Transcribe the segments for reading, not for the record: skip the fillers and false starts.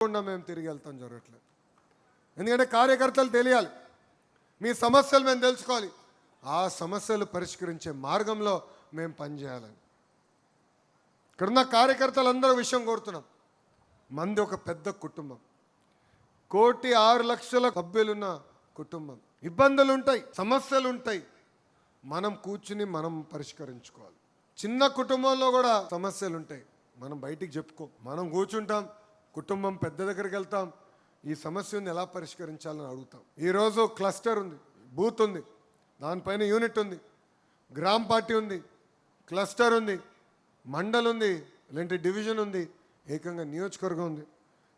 మేము తిరిగి వెళ్తాం జరగట్లేదు. ఎందుకంటే కార్యకర్తలు తెలియాలి, మీ సమస్యలు మేము తెలుసుకోవాలి, ఆ సమస్యలు పరిష్కరించే మార్గంలో మేము పనిచేయాలని. ఇక్కడున్న కార్యకర్తలందరూ విషయం కోరుతున్నాం. మంది ఒక పెద్ద కుటుంబం, 1,06,00,000 సభ్యులున్న కుటుంబం. ఇబ్బందులు ఉంటాయి, సమస్యలు ఉంటాయి, మనం కూర్చుని మనం పరిష్కరించుకోవాలి. చిన్న కుటుంబంలో కూడా సమస్యలు ఉంటాయి, మనం బయటికి చెప్పుకో, మనం కూర్చుంటాం, కుటుంబం పెద్ద దగ్గరికి వెళ్తాం, ఈ సమస్యను ఎలా పరిష్కరించాలని అడుగుతాం. ఈరోజు క్లస్టర్ ఉంది, బూత్ ఉంది, దానిపైన యూనిట్ ఉంది, గ్రామ పార్టీ ఉంది, క్లస్టర్ ఉంది, మండల్ ఉంది, లేదంటే డివిజన్ ఉంది, ఏకంగా నియోజకవర్గం ఉంది.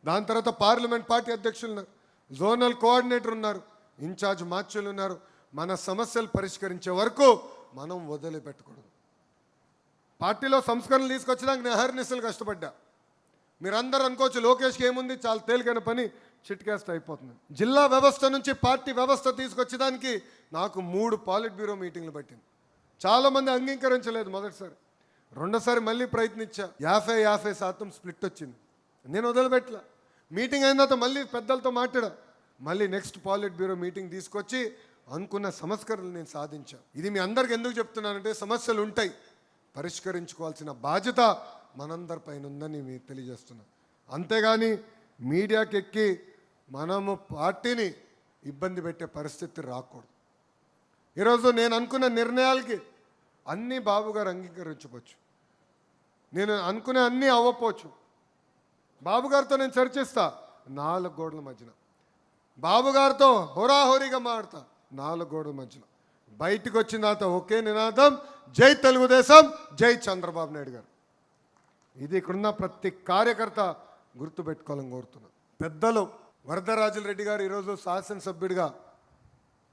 దాని తర్వాత పార్లమెంట్ పార్టీ అధ్యక్షులు ఉన్నారు, జోనల్ కోఆర్డినేటర్ ఉన్నారు, ఇన్ఛార్జ్ మార్చులు ఉన్నారు. మన సమస్యలు పరిష్కరించే వరకు మనం వదిలిపెట్టకూడదు. పార్టీలో సంస్కరణలు తీసుకొచ్చడానికి నేను అహర్నిశలు కష్టపడ్డా. మీరందరూ అనుకోవచ్చు లోకేష్కి ఏముంది, చాలా తేలికైన పని, చిట్కేస్తే అయిపోతుంది. జిల్లా వ్యవస్థ నుంచి పార్టీ వ్యవస్థ తీసుకొచ్చేదానికి నాకు 3 పాలిట్ బ్యూరో మీటింగ్లు పట్టింది. చాలామంది అంగీకరించలేదు మొదటిసారి, రెండోసారి మళ్ళీ ప్రయత్నించా, 50% స్ప్లిట్ వచ్చింది. నేను వదిలిపెట్టలా. మీటింగ్ అయిన తర్వాత మళ్ళీ పెద్దలతో మాట్లాడా, మళ్ళీ నెక్స్ట్ పాలిట్ బ్యూరో మీటింగ్ తీసుకొచ్చి అనుకున్న సంస్కరణలు నేను సాధించా. ఇది మీ అందరికి ఎందుకు చెప్తున్నానంటే, సమస్యలు ఉంటాయి, పరిష్కరించుకోవాల్సిన బాధ్యత మనందరిపైన ఉందని మీకు తెలియజేస్తున్నా. అంతేగాని మీడియాకి ఎక్కి మనము పార్టీని ఇబ్బంది పెట్టే పరిస్థితి రాకూడదు. ఈరోజు నేను అనుకున్న నిర్ణయాలకి అన్నీ బాబు గారు అంగీకరించవచ్చు, నేను అనుకునే అన్నీ అవ్వకపోవచ్చు. బాబు గారితో నేను చర్చిస్తా 4 గోడల మధ్యన, బాబు గారితో హోరాహోరీగా మాడతా 4 గోడల మధ్యన. బయటికి వచ్చిన తర్వాత ఒకే నినాదం, జై తెలుగుదేశం, జై చంద్రబాబు నాయుడు గారు. ఇది ఇక్కడున్న ప్రతి కార్యకర్త గుర్తుపెట్టుకోవాలని కోరుతున్నాను. పెద్దలు వరదరాజుల రెడ్డి గారు ఈరోజు శాసనసభ్యుడిగా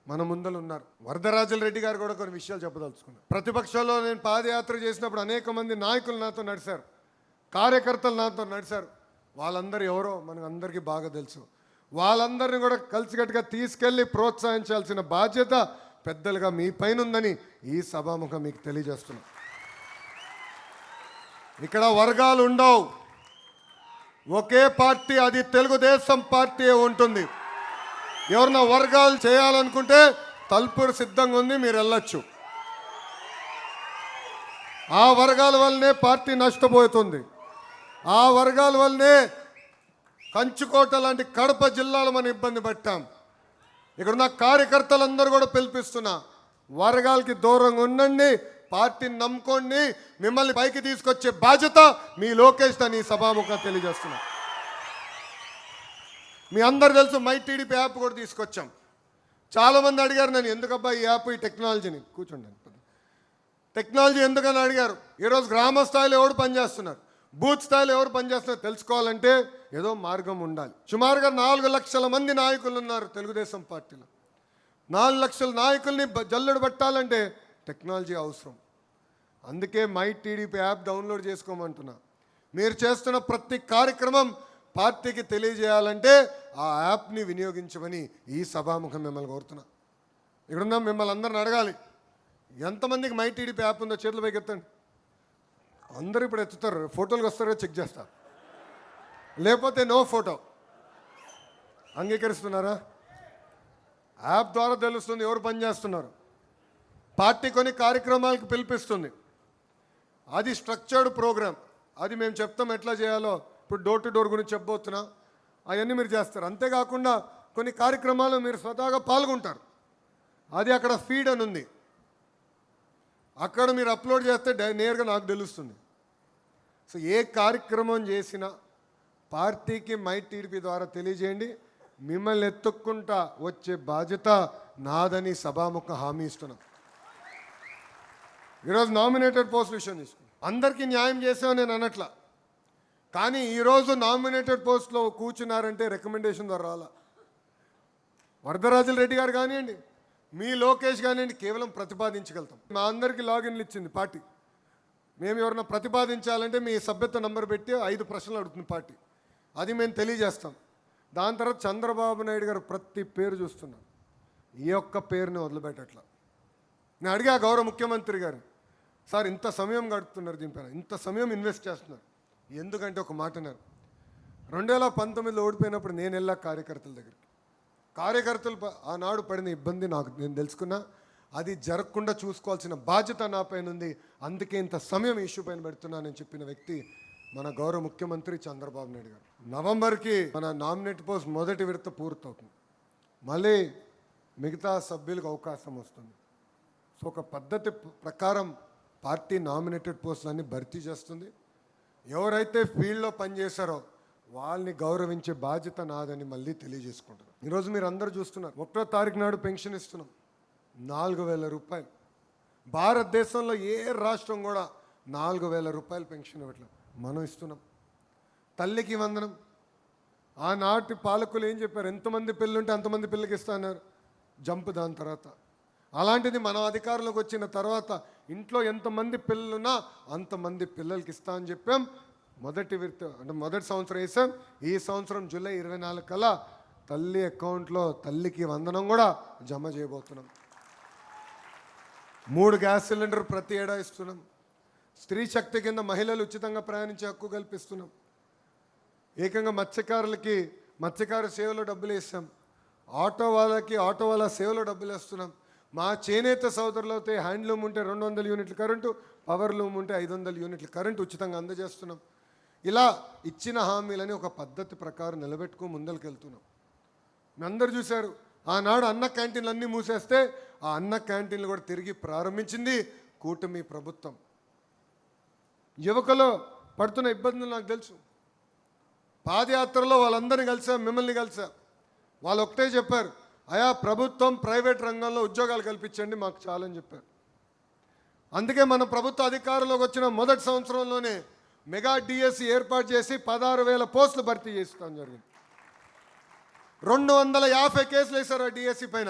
మన ముందలు ఉన్నారు. వరదరాజుల రెడ్డి గారు కూడా కొన్ని విషయాలు చెప్పదలుచుకున్నారు. ప్రతిపక్షంలో నేను పాదయాత్ర చేసినప్పుడు అనేక మంది నాయకులు నాతో నడిచారు, కార్యకర్తలు నాతో నడిచారు. వాళ్ళందరూ ఎవరో మనకు అందరికీ బాగా తెలుసు. వాళ్ళందరినీ కూడా కలిసికట్టుగా తీసుకెళ్ళి ప్రోత్సహించాల్సిన బాధ్యత పెద్దలుగా మీ పైన ఉందని ఈ సభాముఖం మీకు తెలియజేస్తున్నాం. ఇక్కడ వర్గాలు ఉండవు, ఒకే పార్టీ, అది తెలుగుదేశం పార్టీ ఉంటుంది. ఎవరన్నా వర్గాలు చేయాలనుకుంటే తలుపురు సిద్ధంగా ఉంది, మీరు వెళ్ళొచ్చు. ఆ వర్గాల వల్లనే పార్టీ నష్టపోతుంది. ఆ వర్గాల వల్లనే కంచుకోట లాంటి కడప జిల్లాలో మనం ఇబ్బంది పట్టాం. ఇక్కడున్న కార్యకర్తలందరూ కూడా పిలిపిస్తున్నా, వర్గాలకి దూరంగా ఉండండి, పార్టీని నమ్ముకోండి, మిమ్మల్ని పైకి తీసుకొచ్చే బాధ్యత మీ లోకేష్ అని సభాముఖంగా తెలియజేస్తున్నా. మీ అందరు తెలుసు, మై టీడీపీ యాప్ కూడా తీసుకొచ్చాం. చాలామంది అడిగారు నన్ను, ఎందుకబ్బా ఈ యాప్, ఈ టెక్నాలజీని, కూర్చోండి, టెక్నాలజీ ఎందుకని అడిగారు. ఈరోజు గ్రామ స్థాయిలో ఎవరు పనిచేస్తున్నారు, బూత్ స్థాయిలో ఎవరు పనిచేస్తున్నారు తెలుసుకోవాలంటే ఏదో మార్గం ఉండాలి. సుమారుగా 4 లక్షల మంది నాయకులు ఉన్నారు తెలుగుదేశం పార్టీలో. 4 లక్షల నాయకుల్ని జల్లెడు పట్టాలంటే టెక్నాలజీ అవసరం. అందుకే మై టీడీపీ యాప్ డౌన్లోడ్ చేసుకోమంటున్నా. మీరు చేస్తున్న ప్రతి కార్యక్రమం పార్టీకి తెలియజేయాలంటే ఆ యాప్ని వినియోగించమని ఈ సభాముఖం మిమ్మల్ని కోరుతున్నా. ఇక్కడున్న మిమ్మల్ని అందరిని అడగాలి, ఎంతమందికి మై టీడీపీ యాప్ ఉందో చేతులు పైకి ఎత్తండి. అందరూ ఇప్పుడు ఎత్తుతారు, ఫోటోలకు వస్తారో చెక్ చేస్తారు, లేకపోతే నో ఫోటో. అంగీకరిస్తున్నారా? యాప్ ద్వారా తెలుస్తుంది ఎవరు పనిచేస్తున్నారు. పార్టీ కొన్ని కార్యక్రమాలకు పిలిపిస్తుంది, అది స్ట్రక్చర్డ్ ప్రోగ్రామ్, అది మేము చెప్తాం ఎట్లా చేయాలో. ఇప్పుడు డోర్ టు డోర్ గురించి చెప్పబోతున్నా, అవన్నీ మీరు చేస్తారు. అంతేకాకుండా కొన్ని కార్యక్రమాలు మీరు స్వతహాగా పాల్గొంటారు, అది అక్కడ ఫీడ్ అని ఉంది, అక్కడ మీరు అప్లోడ్ చేస్తే నేరుగా నాకు తెలుస్తుంది. సో ఏ కార్యక్రమం చేసినా పార్టీకి మై టీడీపీ ద్వారా తెలియజేయండి, మిమ్మల్ని ఎత్తుక్కుంటా వచ్చే బాధ్యత నాదని సభాముఖ హామీ ఇస్తున్నాం. ఈరోజు నామినేటెడ్ పోస్ట్ విషయం తీసుకున్నాం, అందరికీ న్యాయం చేసామని నేను అనట్లా. కానీ ఈరోజు నామినేటెడ్ పోస్ట్లో కూర్చున్నారంటే రికమెండేషన్ ద్వారా రాలా. వరదరాజుల రెడ్డి గారు కానివ్వండి, మీ లోకేష్ కానివ్వండి, కేవలం ప్రతిపాదించగలుగుతాం. మా అందరికీ లాగిన్లు ఇచ్చింది పార్టీ. మేము ఎవరైనా ప్రతిపాదించాలంటే మీ సభ్యత్వ నంబర్ పెట్టి 5 ప్రశ్నలు అడుగుతుంది పార్టీ, అది మేము తెలియజేస్తాం. దాని తర్వాత చంద్రబాబు నాయుడు గారు ప్రతి పేరు చూస్తున్నాం, ఈ ఒక్క పేరుని వదిలిపెట్టట్లా. నేను అడిగా గౌరవ ముఖ్యమంత్రి గారు, సార్ ఇంత సమయం గడుపుతున్నారు దీనిపైన, ఇంత సమయం ఇన్వెస్ట్ చేస్తున్నారు, ఎందుకంటే ఒక మాట అన్నారు, 2019లో ఓడిపోయినప్పుడు నేను వెళ్ళా కార్యకర్తల దగ్గరికి. కార్యకర్తలు ఆనాడు పడిన ఇబ్బంది నేను తెలుసుకున్నా. అది జరగకుండా చూసుకోవాల్సిన బాధ్యత నా పైన ఉంది. అందుకే ఇంత సమయం ఇష్యూ పైన పెడుతున్నానని చెప్పిన వ్యక్తి మన గౌరవ ముఖ్యమంత్రి చంద్రబాబు నాయుడు గారు. నవంబర్కి మన నామినేట్ పోస్ట్ మొదటి విడత పూర్తవుతుంది. మళ్ళీ మిగతా సభ్యులకు అవకాశం వస్తుంది. సో ఒక పద్ధతి ప్రకారం పార్టీ నామినేటెడ్ పోస్టులన్నీ భర్తీ చేస్తుంది. ఎవరైతే ఫీల్డ్లో పనిచేశారో వాళ్ళని గౌరవించే బాధ్యత నాదని మళ్ళీ తెలియజేసుకుంటున్నాం. ఈరోజు మీరు అందరూ చూస్తున్నారు, 1వ తారీఖు నాడు పెన్షన్ ఇస్తున్నాం, 4,000 రూపాయలు. భారతదేశంలో ఏ రాష్ట్రం కూడా 4,000 రూపాయలు పెన్షన్ ఇవ్వట్లేదు, మనం ఇస్తున్నాం. తల్లికి వందనం. ఆనాటి పాలకులు ఏం చెప్పారు, ఎంతమంది పిల్లలుంటే అంతమంది పిల్లలకి ఇస్తా అన్నారు, జంప్ దాని తర్వాత. అలాంటిది మనం అధికారంలోకి వచ్చిన తర్వాత ఇంట్లో ఎంతమంది పిల్లలున్నా అంతమంది పిల్లలకి ఇస్తా అని చెప్పాం. మొదటి విడత అంటే మొదటి సంవత్సరం వేసాం. ఈ సంవత్సరం జూలై 24 కల్లా తల్లి అకౌంట్లో తల్లికి వందనం కూడా జమ చేయబోతున్నాం. 3 గ్యాస్ సిలిండర్ ప్రతి ఏడా ఇస్తున్నాం. స్త్రీ శక్తి కింద మహిళలు ఉచితంగా ప్రయాణించే హక్కు కల్పిస్తున్నాం. ఏకంగా మత్స్యకారులకి మత్స్యకార సేవలో డబ్బులు వేస్తాం. ఆటో వాళ్ళకి ఆటో వాళ్ళ సేవలో డబ్బులు వేస్తున్నాం. మా చేనేత సోదరులైతే హ్యాండ్లూమ్ ఉంటే 200 యూనిట్ల కరెంటు, పవర్ లూమ్ ఉంటే 500 యూనిట్ల కరెంటు ఉచితంగా అందజేస్తున్నాం. ఇలా ఇచ్చిన హామీలని ఒక పద్ధతి ప్రకారం నిలబెట్టుకో ముందరికి వెళ్తున్నాం. మీ అందరూ చూశారు, ఆనాడు అన్న క్యాంటీన్లు అన్నీ మూసేస్తే ఆ అన్న క్యాంటీన్లు కూడా తిరిగి ప్రారంభించింది కూటమి ప్రభుత్వం. యువకులు పడుతున్న ఇబ్బందులు నాకు తెలుసు. పాదయాత్రలో వాళ్ళందరినీ కలిసా, మిమ్మల్ని కలిసా. వాళ్ళు ఒకటే చెప్పారు, అయా ప్రభుత్వం ప్రైవేట్ రంగంలో ఉద్యోగాలు కల్పించండి మాకు చాలని చెప్పారు. అందుకే మన ప్రభుత్వ అధికారంలోకి వచ్చిన మొదటి సంవత్సరంలోనే మెగా డిఎస్సి ఏర్పాటు చేసి 16,000 పోస్టులు భర్తీ చేస్తాం జరిగింది. 250 కేసులు వేశారు ఆ డిఎస్సి పైన,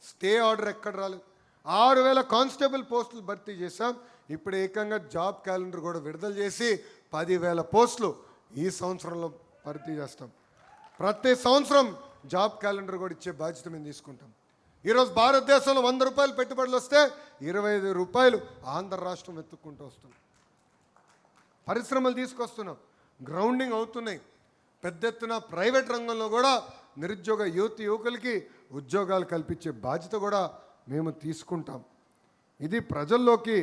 స్టే ఆర్డర్ ఎక్కడ రాలేదు. 6,000 కానిస్టేబుల్ పోస్టులు భర్తీ చేశాం. ఇప్పుడు ఏకంగా జాబ్ క్యాలెండర్ కూడా విడుదల చేసి 10,000 పోస్టులు ఈ సంవత్సరంలో భర్తీ చేస్తాం. ప్రతి సంవత్సరం జాబ్ క్యాలెండర్ కూడా ఇచ్చే బాధ్యత మేము తీసుకుంటాం. ఈరోజు భారతదేశంలో 100 రూపాయలు పెట్టుబడులు వస్తే 25 రూపాయలు ఆంధ్ర రాష్ట్రం ఎత్తుక్కుంటూ వస్తుంది. పరిశ్రమలు తీసుకొస్తున్నాం, గ్రౌండింగ్ అవుతున్నాయి. పెద్ద ఎత్తున ప్రైవేట్ రంగంలో కూడా నిరుద్యోగ యువకులకి ఉద్యోగాలు కల్పించే బాధ్యత కూడా మేము తీసుకుంటాం. ఇది ప్రజల్లోకి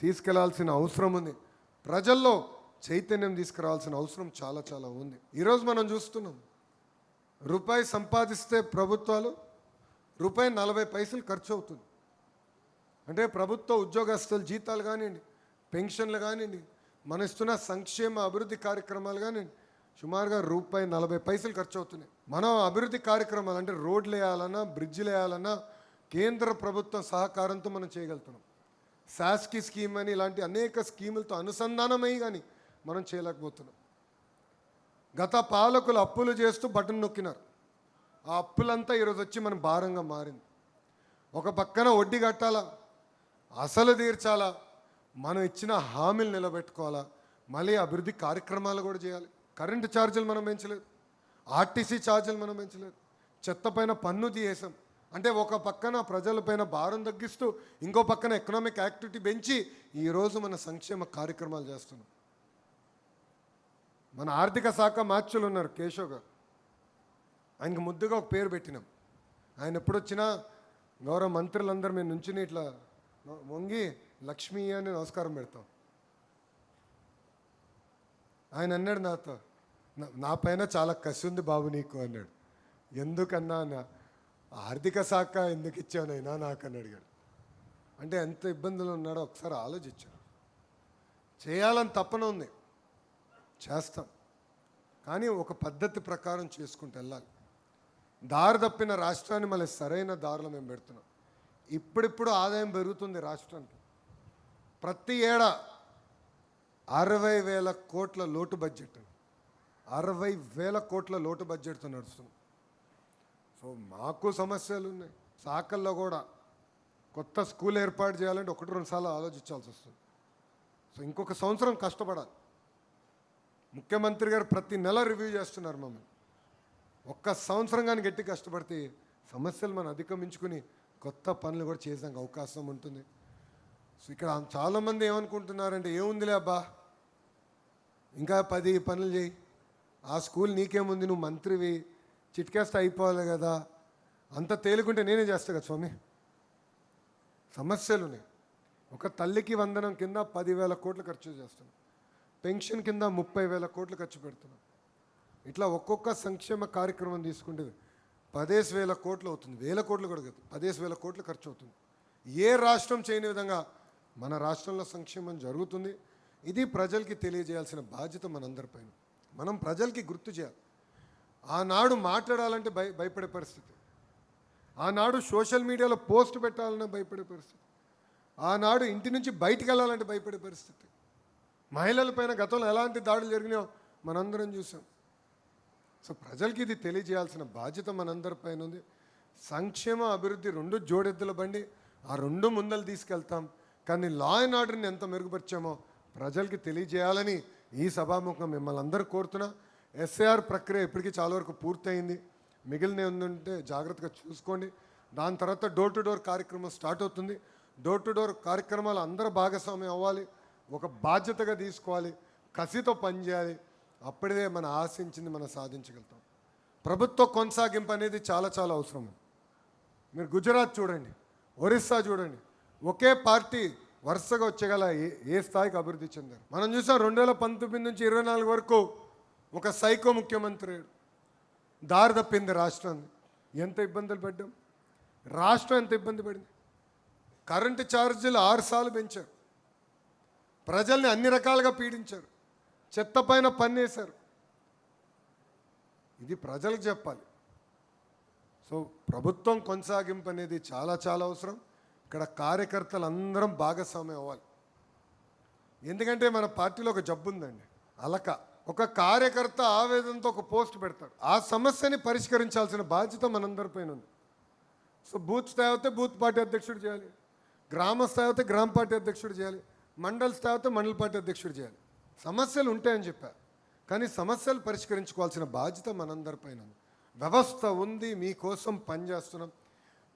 తీసుకెళ్లాల్సిన అవసరం ఉంది. ప్రజల్లో చైతన్యం తీసుకురావాల్సిన అవసరం చాలా చాలా ఉంది. ఈరోజు మనం చూస్తున్నాం, రూపాయి సంపాదిస్తే ప్రభుత్వాలు ₹40 ఖర్చు అవుతుంది. అంటే ప్రభుత్వ ఉద్యోగస్తుల జీతాలు కానివ్వండి, పెన్షన్లు కానివ్వండి, మన ఇస్తున్న సంక్షేమ అభివృద్ధి కార్యక్రమాలు కానివ్వండి, సుమారుగా ₹40 ఖర్చు అవుతున్నాయి. మనం అభివృద్ధి కార్యక్రమాలు అంటే రోడ్లు వేయాలన్నా, బ్రిడ్జిలు వేయాలన్నా కేంద్ర ప్రభుత్వం సహకారంతో మనం చేయగలుగుతున్నాం. శాస్కి స్కీమ్ అని ఇలాంటి అనేక స్కీములతో అనుసంధానమై కానీ మనం చేయలేకపోతున్నాం. గత పాలకులు అప్పులు చేస్తూ బటన్ నొక్కినారు. ఆ అప్పులంతా ఈరోజు వచ్చి మన భారంగా మారింది. ఒక పక్కన వడ్డీ కట్టాలా, అసలు తీర్చాలా, మనం ఇచ్చిన హామీలు నిలబెట్టుకోవాలా, మళ్ళీ అభివృద్ధి కార్యక్రమాలు కూడా చేయాలి. కరెంటు ఛార్జీలు మనం పెంచలేదు, ఆర్టీసీ ఛార్జీలు మనం పెంచలేదు, చెత్త పైన పన్ను తీసేసాం. అంటే ఒక పక్కన ప్రజలపైన భారం తగ్గిస్తూ ఇంకో పక్కన ఎకనామిక్ యాక్టివిటీ పెంచి ఈరోజు మన సంక్షేమ కార్యక్రమాలు చేస్తున్నాం. మన ఆర్థిక శాఖ మార్చులు ఉన్నారు కేశవ్ గారు, ఆయనకు ముద్దుగా ఒక పేరు పెట్టినాం. ఆయన ఎప్పుడొచ్చినా గౌరవ మంత్రులందరూ మేము నుంచి ఇట్లా వంగి లక్ష్మీ అని నమస్కారం పెడతాం. ఆయన అన్నాడు నాతో, నా పైన చాలా కసి ఉంది బాబు నీకు అన్నాడు. ఎందుకన్నా నా ఆర్థిక శాఖ ఎందుకు ఇచ్చానైనా నాకని అడిగాడు. అంటే ఎంత ఇబ్బందులు ఉన్నాడో ఒకసారి ఆలోచించాను. చేయాలని తప్పన ఉంది, చేస్తాం, కానీ ఒక పద్ధతి ప్రకారం చేసుకుంటూ వెళ్ళాలి. దారి తప్పిన రాష్ట్రాన్ని మళ్ళీ సరైన దారిలో మేము పెడుతున్నాం. ఇప్పుడిప్పుడు ఆదాయం పెరుగుతుంది రాష్ట్రానికి. ప్రతి ఏడా 60,000 కోట్ల లోటు బడ్జెట్, 60,000 కోట్ల లోటు బడ్జెట్తో నడుస్తున్నాం. సో మాకు సమస్యలు ఉన్నాయి. శాఖల్లో కూడా కొత్త స్కూల్ ఏర్పాటు చేయాలంటే 1-2 సార్లు ఆలోచించాల్సి వస్తుంది. సో ఇంకొక సంవత్సరం కష్టపడాలి. ముఖ్యమంత్రి గారు ప్రతి నెల రివ్యూ చేస్తున్నారు మమ్మల్ని. ఒక్క సంవత్సరం కానీ గట్టి కష్టపడితే సమస్యలు మనం అధిగమించుకుని కొత్త పనులు కూడా చేసాక అవకాశం ఉంటుంది. సో ఇక్కడ చాలామంది ఏమనుకుంటున్నారంటే, ఏముందిలే అబ్బా ఇంకా 10 పనులు చేయి, ఆ స్కూల్ నీకేముంది, నువ్వు మంత్రివి, చిట్కేస్తే అయిపోవాలి కదా, అంత తేలికుంటే నేనే చేస్తా కదా స్వామి. సమస్యలు ఉన్నాయి. ఒక తల్లికి వందనం కింద 10,000 కోట్లు ఖర్చు చేస్తున్నాం, పెన్షన్ కింద 30,000 కోట్లు ఖర్చు పెడుతున్నాం. ఇట్లా ఒక్కొక్క సంక్షేమ కార్యక్రమం తీసుకుంటే 10,000 కోట్లు అవుతుంది. 1000 కోట్లు కూడా కాదు, 10,000 కోట్లు ఖర్చు అవుతుంది. ఏ రాష్ట్రం చేయని విధంగా మన రాష్ట్రంలో సంక్షేమం జరుగుతుంది. ఇది ప్రజలకి తెలియజేయాల్సిన బాధ్యత మనందరిపైన. మనం ప్రజలకి గుర్తు చేయాలి. ఆనాడు మాట్లాడాలంటే భయపడే పరిస్థితి, ఆనాడు సోషల్ మీడియాలో పోస్ట్ పెట్టాలన్నా భయపడే పరిస్థితి, ఆనాడు ఇంటి నుంచి బయటికి వెళ్ళాలంటే భయపడే పరిస్థితి. మహిళలపైన గతంలో ఎలాంటి దాడులు జరిగినాయో మనందరం చూసాం. సో ప్రజలకి ఇది తెలియజేయాల్సిన బాధ్యత మనందరిపైన ఉంది. సంక్షేమ అభివృద్ధి రెండు జోడెద్దుల బండి, ఆ రెండు ముందలు తీసుకెళ్తాం. కానీ లా అండ్ ఆర్డర్ని ఎంత మెరుగుపరిచామో ప్రజలకి తెలియజేయాలని ఈ సభాముఖం మిమ్మల్ని అందరూ కోరుతున్నా. ఎస్ఐఆర్ ప్రక్రియ ఇప్పటికీ చాలా వరకు పూర్తయింది. మిగిలిన ఉందంటే జాగ్రత్తగా చూసుకోండి. దాని తర్వాత డోర్ టు డోర్ కార్యక్రమం స్టార్ట్ అవుతుంది. డోర్ టు డోర్ కార్యక్రమాలు అందరూ భాగస్వామ్యం అవ్వాలి, ఒక బాధ్యతగా తీసుకోవాలి, కసితో పనిచేయాలి. అప్పుడే మనం ఆశించింది మనం సాధించగలుగుతాం. ప్రభుత్వ కొనసాగింపు అనేది చాలా చాలా అవసరం. మీరు గుజరాత్ చూడండి, ఒరిస్సా చూడండి, ఒకే పార్టీ వరుసగా వచ్చేగల ఏ స్థాయికి అభివృద్ధి చెందారు. మనం చూసాం 2019 నుంచి 24 వరకు ఒక సైకో ముఖ్యమంత్రి దారి తప్పింది రాష్ట్రాన్ని. ఎంత ఇబ్బందులు పడ్డాం, రాష్ట్రం ఎంత ఇబ్బంది పడింది. కరెంటు ఛార్జీలు 6 సార్లు పెంచారు, ప్రజల్ని అన్ని రకాలుగా పీడించారు, చెత్త పైన పన్నేశారు. ఇది ప్రజలకు చెప్పాలి. సో ప్రభుత్వం కొనసాగింపు అనేది చాలా చాలా అవసరం. ఇక్కడ కార్యకర్తలు అందరం భాగస్వామ్యం అవ్వాలి. ఎందుకంటే మన పార్టీలో ఒక జబ్బు ఉందండి, అలక. ఒక కార్యకర్త ఆవేదనతో ఒక పోస్ట్ పెడతాడు, ఆ సమస్యని పరిష్కరించాల్సిన బాధ్యత మనందరిపైన ఉంది. సో బూత్ స్థాయి అయితే బూత్ పార్టీ అధ్యక్షుడు చేయాలి, గ్రామ స్థాయి అయితే గ్రామ పార్టీ అధ్యక్షుడు చేయాలి, మండల స్థాయి అయితే మండల పార్టీ అధ్యక్షుడు చేయాలి. సమస్యలు ఉంటాయని చెప్పారు, కానీ సమస్యలు పరిష్కరించుకోవాల్సిన బాధ్యత మనందరిపైన ఉంది. వ్యవస్థ ఉంది, మీకోసం పనిచేస్తున్నాం.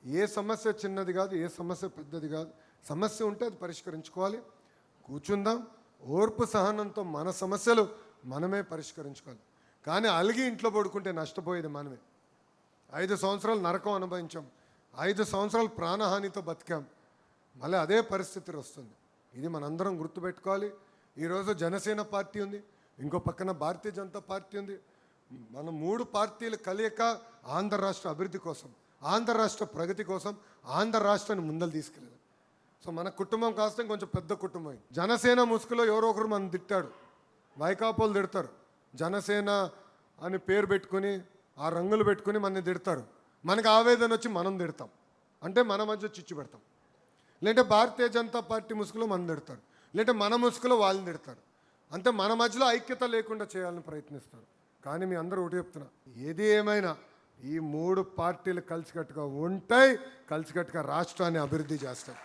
ఏ సమస్య చిన్నది కాదు, ఏ సమస్య పెద్దది కాదు. సమస్య ఉంటే అది పరిష్కరించుకోవాలి. కూర్చుందాం, ఓర్పు సహనంతో మన సమస్యలు మనమే పరిష్కరించుకోవాలి. కానీ అలిగి ఇంట్లో పడుకుంటే నష్టపోయేది మనమే. 5 సంవత్సరాలు నరకం అనుభవించాం, 5 సంవత్సరాలు ప్రాణహానితో బతికాం. మళ్ళీ అదే పరిస్థితి వస్తుంది. ఇది మనందరం గుర్తుపెట్టుకోవాలి. ఈరోజు జనసేన పార్టీ ఉంది, ఇంకో పక్కన భారతీయ జనతా పార్టీ ఉంది. మన 3 పార్టీలు కలియక ఆంధ్ర రాష్ట్ర అభివృద్ధి కోసం, ఆంధ్ర రాష్ట్ర ప్రగతి కోసం ఆంధ్ర రాష్ట్రాన్ని ముందలు తీసుకెళ్ళదు. సో మన కుటుంబం కాస్త కొంచెం పెద్ద కుటుంబం. జనసేన ముసుగులో ఎవరో ఒకరు మనం తిట్టాడు, వైకాపోలు తిడతారు. జనసేన అని పేరు పెట్టుకుని ఆ రంగులు పెట్టుకుని మనని తిడతారు. మనకు ఆవేదన వచ్చి మనం తిడతాం, అంటే మన మధ్య చిచ్చు పెడతాం. లేదంటే భారతీయ జనతా పార్టీ ముసుగులో మనం తిడతారు, లేదంటే మన ముసుగులో వాళ్ళని తిడతారు. అంటే మన మధ్యలో ఐక్యత లేకుండా చేయాలని ప్రయత్నిస్తారు. కానీ మీ అందరూ ఒకటి చెప్తున్నా, ఏది ఏమైనా ఈ 3 పార్టీలు కలిసికట్టుగా ఉంటాయి, కలిసికట్టుగా రాష్ట్రాన్ని అభివృద్ధి చేస్తాయి.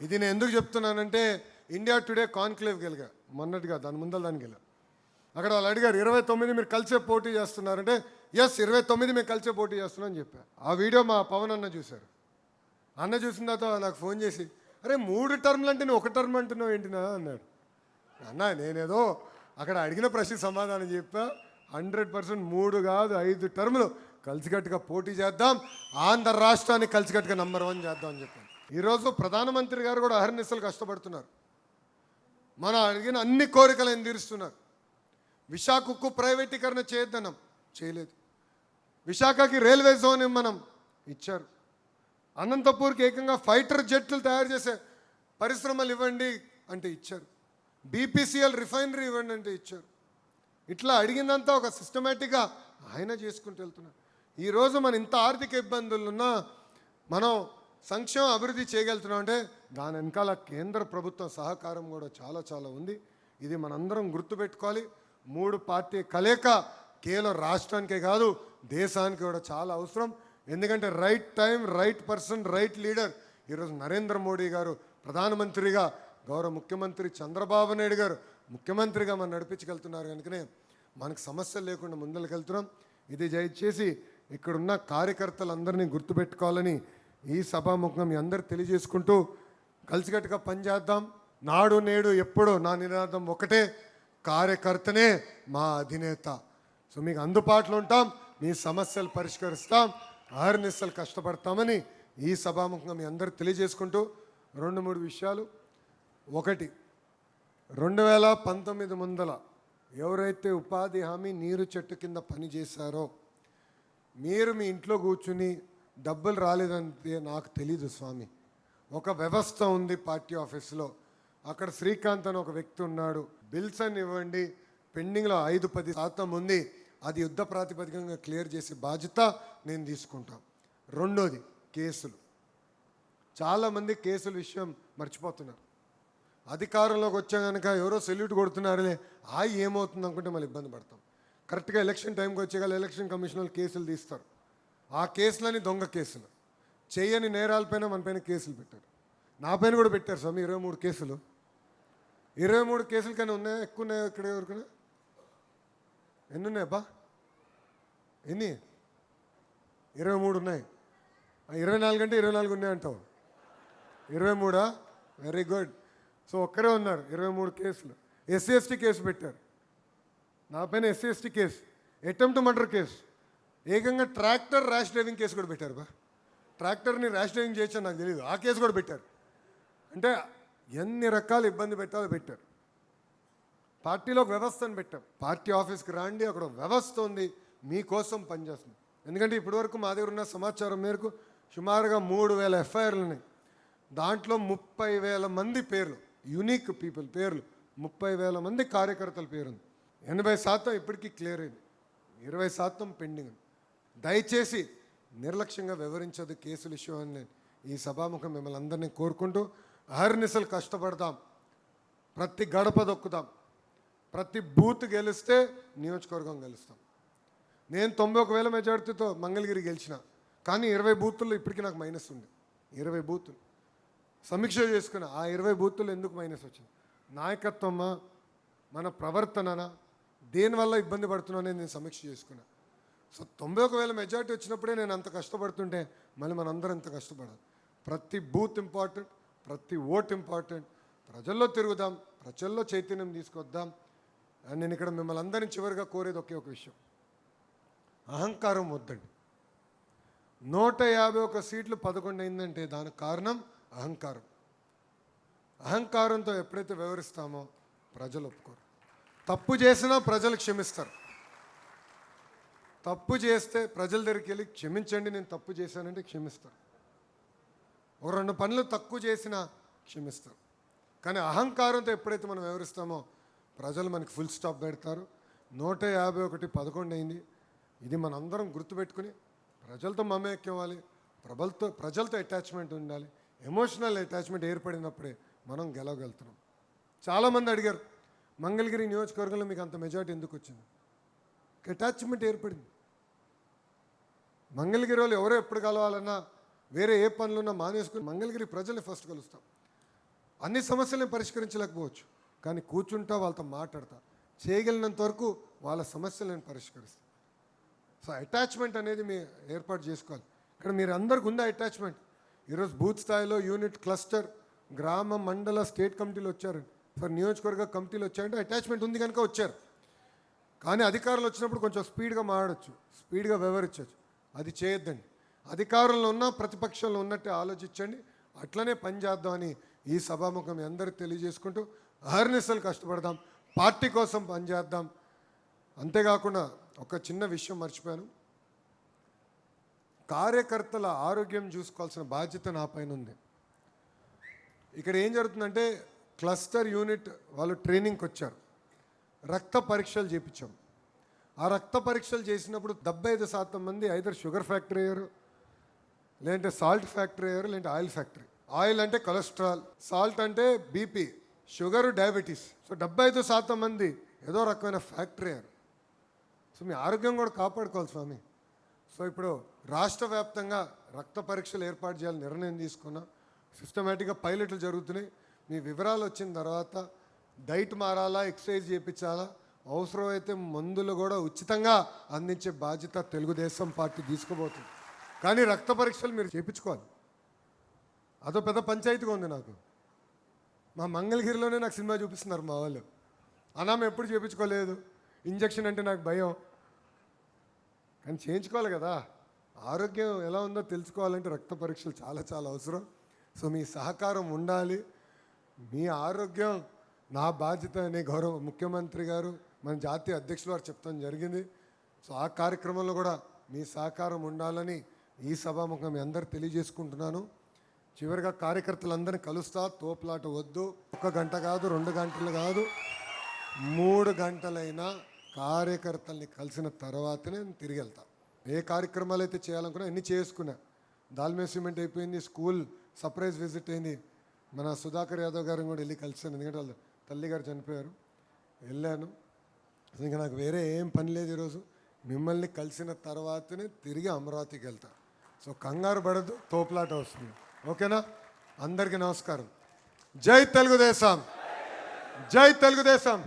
ఇది నేను ఎందుకు చెప్తున్నానంటే, ఇండియా టుడే కాన్క్లేవ్ గెలిగా మొన్నటిగా, దాని ముందర దానికి వెళ్ళా. అక్కడ వాళ్ళు అడిగారు 29 మీరు కలిసే పోటీ చేస్తున్నారంటే, ఎస్ 29 మేము కలిసే పోటీ చేస్తున్నాం అని చెప్పా. ఆ వీడియో మా పవన్ అన్న చూశారు. అన్న చూసిన తర్వాత నాకు ఫోన్ చేసి, అరే 3 టర్మ్లు అంటే నువ్వు 1 టర్మ్ అంటున్నావు ఏంటినా అన్నాడు. అన్న నేనేదో అక్కడ అడిగిన ప్రశ్నకు సమాధానం చెప్పా. 100% 3 కాదు 5 టర్ములు కలిసికట్టుగా పోటీ చేద్దాం, ఆంధ్ర రాష్ట్రాన్ని కలిసికట్టుగా నంబర్ 1 చేద్దాం అని చెప్పాను. ఈరోజు ప్రధానమంత్రి గారు కూడా అహర్నిశలు కష్టపడుతున్నారు. మనం అడిగిన అన్ని కోరికలు ఆయన తీరుస్తున్నారు. విశాఖకు ప్రైవేటీకరణ చేయొద్దన్నాం, చేయలేదు. విశాఖకి రైల్వే జోన్ మనం ఇచ్చారు. అనంతపూర్కి ఏకంగా ఫైటర్ జెట్లు తయారు చేసే పరిశ్రమలు ఇవ్వండి అంటే ఇచ్చారు. బీపీసీఎల్ రిఫైనరీ ఇవ్వండి అంటే ఇచ్చారు. ఇట్లా అడిగిందంతా ఒక సిస్టమేటిక్గా ఆయన చేసుకుంటూ వెళ్తున్నారు. ఈరోజు మన ఇంత ఆర్థిక ఇబ్బందులున్నా మనం సంక్షేమ అభివృద్ధి చేయగలుగుతున్నాం అంటే దాని వెనకాల కేంద్ర ప్రభుత్వం సహకారం కూడా చాలా చాలా ఉంది. ఇది మనందరం గుర్తుపెట్టుకోవాలి. 3 పార్టీ కలయిక కేవలం రాష్ట్రానికే కాదు దేశానికి కూడా చాలా అవసరం. ఎందుకంటే right time, right person, right leader. ఈరోజు నరేంద్ర మోడీ గారు ప్రధానమంత్రిగా, గౌరవ ముఖ్యమంత్రి చంద్రబాబు నాయుడు గారు ముఖ్యమంత్రిగా మనం నడిపించగలుగుతున్నారు. కనుకనే మనకు సమస్యలు లేకుండా ముందరకెళ్తున్నాం. ఇది దయచేసి ఇక్కడున్న కార్యకర్తలందరినీ గుర్తుపెట్టుకోవాలని ఈ సభాముఖంగా మీ అందరు తెలియజేసుకుంటూ కలిసికట్టుగా పనిచేద్దాం. నాడు నేడు ఎప్పుడు నా నినాదం ఒకటే, కార్యకర్తనే మా అధినేత. సో మీకు అందుబాటులో ఉంటాం, మీ సమస్యలు పరిష్కరిస్తాం, ఆహర్నిశలు కష్టపడతామని ఈ సభాముఖంగా మీ అందరూ తెలియజేసుకుంటూ 2-3 విషయాలు. ఒకటి, 2019 ముందల ఎవరైతే ఉపాధి హామీ నీరు చెట్టు కింద పని చేశారో మీరు మీ ఇంట్లో కూర్చుని డబ్బులు రాలేదంటే నాకు తెలీదు స్వామి. ఒక వ్యవస్థ ఉంది పార్టీ ఆఫీస్లో, అక్కడ శ్రీకాంత్ అని ఒక వ్యక్తి ఉన్నాడు. బిల్స్ అని ఇవ్వండి, పెండింగ్లో 5-10% ఉంది, అది యుద్ధ ప్రాతిపదికంగా క్లియర్ చేసే బాధ్యత నేను తీసుకుంటాను. రెండోది, కేసులు. చాలామంది కేసుల విషయం మర్చిపోతున్నారు. అధికారంలోకి వచ్చా కనుక ఎవరో సెల్యూట్ కొడుతున్నారులే, ఏమవుతుంది అనుకుంటే మళ్ళీ ఇబ్బంది పడతాం. కరెక్ట్గా ఎలక్షన్ టైంకి వచ్చేగాల ఎలక్షన్ కమిషన్ వాళ్ళు కేసులు తీస్తారు. ఆ కేసులని దొంగ కేసులు, చేయని నేరాలపైన మన పైన కేసులు పెట్టారు. నా పైన కూడా పెట్టారు స్వామి 23 కేసులు. 23 కేసులు కానీ ఉన్నాయా? ఎక్కువ ఉన్నాయా? ఇక్కడ ఎవరికైనా ఎన్ని ఉన్నాయబ్బా? ఎన్ని? 23 ఉన్నాయి. 24 అంటే 24 ఉన్నాయంటావు. 23? Very good. సో ఒక్కరే ఉన్నారు 23 కేసులు. SC/ST కేసు పెట్టారు నా పైన. SC/ST case, attempt murder case, ఏకంగా ట్రాక్టర్ ర్యాష్ డ్రైవింగ్ కేసు కూడా పెట్టారు. ట్రాక్టర్ని ర్యాష్ డ్రైవింగ్ చేయొచ్చని నాకు తెలియదు, ఆ కేసు కూడా పెట్టారు. అంటే ఎన్ని రకాల ఇబ్బంది పెట్టాలో పెట్టారు. పార్టీలో ఒక వ్యవస్థను పెట్టాం. పార్టీ ఆఫీస్కి రాండి, అక్కడ వ్యవస్థ ఉంది మీకోసం పనిచేస్తుంది. ఎందుకంటే ఇప్పటివరకు మా దగ్గర ఉన్న సమాచారం మేరకు సుమారుగా 3000 FIRలు ఉన్నాయి. దాంట్లో 30,000 మంది పేర్లు, యూనిక్ పీపుల్ పేర్లు, 30,000 మంది కార్యకర్తల పేరుంది. 80% ఇప్పటికీ క్లియర్ అయింది, 20% పెండింగ్ ఉంది. దయచేసి నిర్లక్ష్యంగా వివరించదు కేసుల విషయం అని నేను ఈ సభాముఖం మిమ్మల్ని అందరినీ కోరుకుంటూ, అహర్నిశలు కష్టపడతాం, ప్రతి గడప దొక్కుతాం, ప్రతి బూత్ గెలిస్తే నియోజకవర్గం గెలుస్తాం. నేను 91,000 మెజార్టీతో మంగళగిరి గెలిచిన, కానీ 20 బూతుల్లో ఇప్పటికీ నాకు మైనస్ ఉంది. 20 బూతులు సమీక్ష చేసుకున్నా, ఆ 20 బూతుల్లో ఎందుకు మైనస్ వచ్చింది? నాయకత్వమా, మన ప్రవర్తననా, దేనివల్ల ఇబ్బంది పడుతున్నానే నేను సమీక్ష చేసుకున్నా. సో 91,000 మెజార్టీ వచ్చినప్పుడే నేను అంత కష్టపడుతుంటే మళ్ళీ మనందరం అంత కష్టపడాలి. ప్రతి బూత్ ఇంపార్టెంట్, ప్రతి ఓట్ ఇంపార్టెంట్. ప్రజల్లో తిరుగుదాం, ప్రజల్లో చైతన్యం తీసుకొద్దాం. అండ్ నేను ఇక్కడ మిమ్మల్ని అందరినీ చివరిగా కోరేది ఒకే ఒక విషయం, అహంకారం వద్దండి. 151 సీట్లు 11 అయిందంటే దానికి కారణం అహంకారం. అహంకారంతో ఎప్పుడైతే వ్యవహరిస్తామో ప్రజలు ఒప్పుకోరు. తప్పు చేసినా ప్రజలు క్షమిస్తారు. తప్పు చేస్తే ప్రజల దగ్గరికి వెళ్ళి క్షమించండి, నేను తప్పు చేశానంటే క్షమిస్తారు. ఒక 2 పనులు తక్కువ చేసినా క్షమిస్తారు. కానీ అహంకారంతో ఎప్పుడైతే మనం వ్యవహరిస్తామో ప్రజలు మనకి ఫుల్ స్టాప్ పెడతారు. 151 11 అయింది. ఇది మనందరం గుర్తుపెట్టుకుని ప్రజలతో మమేక్యం అవ్వాలి, ప్రజలతో అటాచ్మెంట్ ఉండాలి. ఎమోషనల్ అటాచ్మెంట్ ఏర్పడినప్పుడే మనం గెలవగలుగుతున్నాం. చాలామంది అడిగారు, మంగళగిరి నియోజకవర్గంలో మీకు అంత మెజార్టీ ఎందుకు వచ్చింది? అటాచ్మెంట్ ఏర్పడింది. మంగళగిరి వాళ్ళు ఎవరో ఎప్పుడు కలవాలన్నా, వేరే ఏ పనులున్నా మానేసుకుని మంగళగిరి ప్రజల్ని ఫస్ట్ కలుస్తాం. అన్ని సమస్యలను పరిష్కరించలేకపోవచ్చు, కానీ కూర్చుంటా వాళ్ళతో మాట్లాడతా, చేయగలిగినంత వరకు వాళ్ళ సమస్యలను పరిష్కరిస్తాం. సో అటాచ్మెంట్ అనేది మీరు ఏర్పాటు చేసుకోవాలి. ఇక్కడ మీరు అందరికి ఉందా అటాచ్మెంట్? ఈరోజు బూత్ స్థాయిలో యూనిట్, క్లస్టర్, గ్రామ, మండల, స్టేట్ కమిటీలు వచ్చారు, ఫర్ నియోజకవర్గ కమిటీలు వచ్చారంటే అటాచ్మెంట్ ఉంది కనుక వచ్చారు. కానీ అధికారులు వచ్చినప్పుడు కొంచెం స్పీడ్గా మాట్లాడచ్చు, స్పీడ్గా వ్యవహరించవచ్చు. అది చేయొద్దండి. అధికారంలో ఉన్న ప్రతిపక్షంలో ఉన్నట్టే ఆలోచించండి, అట్లనే పనిచేద్దామని ఈ సభాముఖం మీ అందరికీ తెలియజేసుకుంటూ అహర్నిశలు కష్టపడదాం, పార్టీ కోసం పనిచేద్దాం. అంతేకాకుండా ఒక చిన్న విషయం మర్చిపోయాను, కార్యకర్తల ఆరోగ్యం చూసుకోవాల్సిన బాధ్యత నా పైన ఉంది. ఇక్కడ ఏం జరుగుతుందంటే క్లస్టర్ యూనిట్ వాళ్ళు ట్రైనింగ్కి వచ్చారు, రక్త పరీక్షలు చేయించాం. ఆ రక్త పరీక్షలు చేసినప్పుడు 75% మంది ఐదర్ షుగర్ ఫ్యాక్టరీ అయ్యారు, లేదంటే సాల్ట్ ఫ్యాక్టరీ అయ్యారు, లేదంటే ఆయిల్ ఫ్యాక్టరీ. ఆయిల్ అంటే కొలెస్ట్రాల్, సాల్ట్ అంటే బీపీ, షుగరు డయాబెటీస్. సో 75% మంది ఏదో రకమైన ఫ్యాక్టరీ అయ్యారు. సో మీ ఆరోగ్యం కూడా కాపాడుకోవాలి స్వామి. సో ఇప్పుడు రాష్ట్ర వ్యాప్తంగా రక్త పరీక్షలు ఏర్పాటు చేయాలని నిర్ణయం తీసుకున్నా. సిస్టమేటిక్గా పైలట్లు జరుగుతున్నాయి. మీ వివరాలు వచ్చిన తర్వాత డైట్ మారాలా, ఎక్సర్సైజ్ చేయించాలా, అవసరమైతే మందులు కూడా ఉచితంగా అందించే బాధ్యత తెలుగుదేశం పార్టీ తీసుకోబోతుంది. కానీ రక్త పరీక్షలు మీరు చేయించుకోవాలి. అదో పెద్ద పంచాయతీగా ఉంది నాకు. మా మంగళగిరిలోనే నాకు సినిమా చూపిస్తున్నారు మా వాళ్ళు. అనామ ఎప్పుడు చేయించుకోలేదు, ఇంజక్షన్ అంటే నాకు భయం, కానీ చేయించుకోవాలి కదా. ఆరోగ్యం ఎలా ఉందో తెలుసుకోవాలంటే రక్త పరీక్షలు చాలా చాలా అవసరం. సో మీ సహకారం ఉండాలి. మీ ఆరోగ్యం నా బాధ్యత అని గౌరవ ముఖ్యమంత్రి గారు, మన జాతీయ అధ్యక్షులు వారు చెప్తాం జరిగింది. సో ఆ కార్యక్రమంలో కూడా మీ సహకారం ఉండాలని ఈ సభాముఖం మీ అందరు తెలియజేసుకుంటున్నాను. చివరిగా కార్యకర్తలందరినీ కలుస్తా. తోపులాట వద్దు. 1 గంట కాదు, 2 గంటలు కాదు, 3 గంటలైనా కార్యకర్తల్ని కలిసిన తర్వాతనే నేను తిరిగి వెళ్తా. ఏ కార్యక్రమాలు అయితే చేయాలనుకున్నా అన్నీ చేసుకున్నా. దాల్మే సిమెంట్ అయిపోయింది, స్కూల్ సర్ప్రైజ్ విజిట్ అయింది. మన సుధాకర్ యాదవ్ గారిని కూడా వెళ్ళి కలిసాను, ఎందుకంటే వాళ్ళ తల్లిగారు చనిపోయారు. వెళ్ళాను. ఇంకా నాకు వేరే ఏం పని లేదు ఈరోజు. మిమ్మల్ని కలిసిన తర్వాతనే తిరిగి అమరావతికి వెళ్తా. సో కంగారు పడద్దు, తోపులాట వస్తుంది. ఓకేనా? అందరికీ నమస్కారం. జై తెలుగుదేశం, జై తెలుగుదేశం.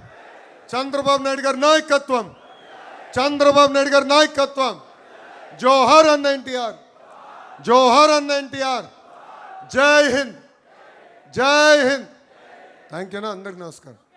చంద్రబాబు నాయుడు గారి నాయకత్వం, చంద్రబాబు నాయుడు గారి నాయకత్వం. జోహర్ అన్న ఎన్టీఆర్, జోహర్ అన్న ఎన్టీఆర్. జై హింద్, జై హింద్. థ్యాంక్ యూనా. అందరికీ నమస్కారం.